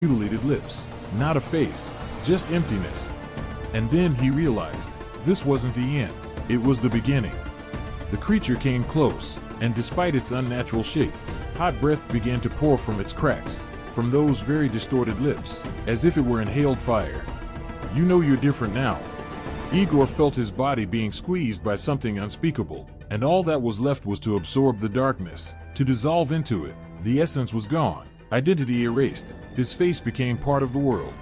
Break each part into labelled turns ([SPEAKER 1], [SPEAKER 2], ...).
[SPEAKER 1] mutilated lips, not a face, just emptiness. And then he realized, this wasn't the end, it was the beginning. The creature came close, and despite its unnatural shape, hot breath began to pour from its cracks, from those very distorted lips, as if it were inhaled fire. You know you're different now. Igor felt his body being squeezed by something unspeakable, and all that was left was to absorb the darkness, to dissolve into it. The essence was gone, identity erased, his face became part of the world.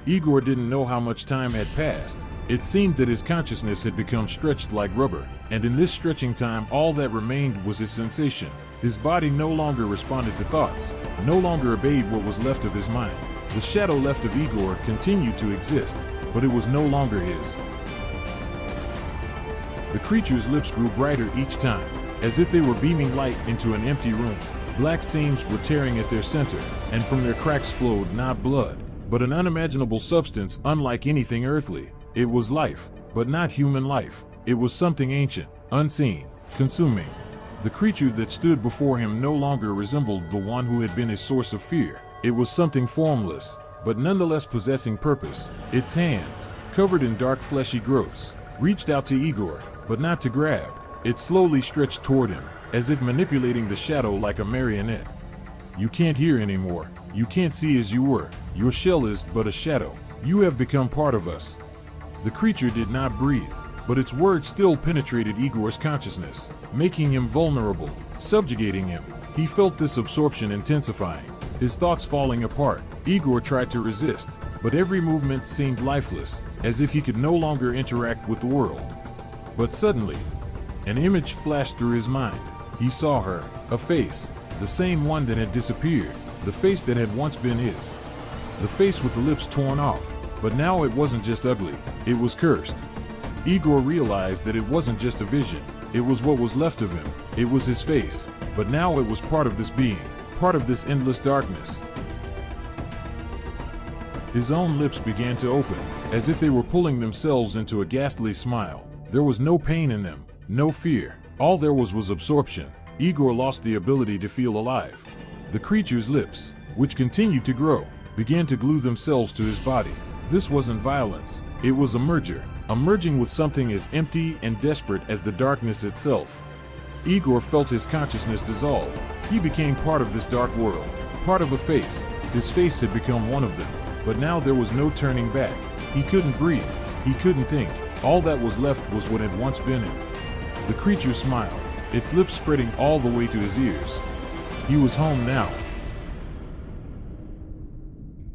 [SPEAKER 1] Igor didn't know how much time had passed. It seemed that his consciousness had become stretched like rubber, and in this stretching time all that remained was his sensation. His body no longer responded to thoughts, no longer obeyed what was left of his mind. The shadow left of Igor continued to exist, but it was no longer his. The creature's lips grew brighter each time, as if they were beaming light into an empty room. Black seams were tearing at their center, and from their cracks flowed not blood, but an unimaginable substance unlike anything earthly. It was life, but not human life. It was something ancient, unseen, consuming. The creature that stood before him no longer resembled the one who had been his source of fear. It was something formless, but nonetheless possessing purpose. Its hands, covered in dark fleshy growths, reached out to Igor, but not to grab. It slowly stretched toward him, as if manipulating the shadow like a marionette. You can't hear anymore. You can't see as you were. Your shell is but a shadow. You have become part of us. The creature did not breathe, but its words still penetrated Igor's consciousness, making him vulnerable, subjugating him. He felt this absorption intensifying, his thoughts falling apart. Igor tried to resist, but every movement seemed lifeless, as if he could no longer interact with the world. But suddenly, an image flashed through his mind. He saw her, a face, the same one that had disappeared, the face that had once been his. The face with the lips torn off, but now it wasn't just ugly, it was cursed. Igor realized that it wasn't just a vision, it was what was left of him. It was his face, but now it was part of this being, part of this endless darkness. His own lips began to open, as if they were pulling themselves into a ghastly smile. There was no pain in them, no fear. All there was absorption. Igor lost the ability to feel alive. The creature's lips, which continued to grow, began to glue themselves to his body. This wasn't violence, it was a merger, a merging with something as empty and desperate as the darkness itself. Igor felt his consciousness dissolve. He became part of this dark world, part of a face. His face had become one of them, but now there was no turning back. He couldn't breathe, he couldn't think. All that was left was what had once been him. The creature smiled, its lips spreading all the way to his ears. He was home now.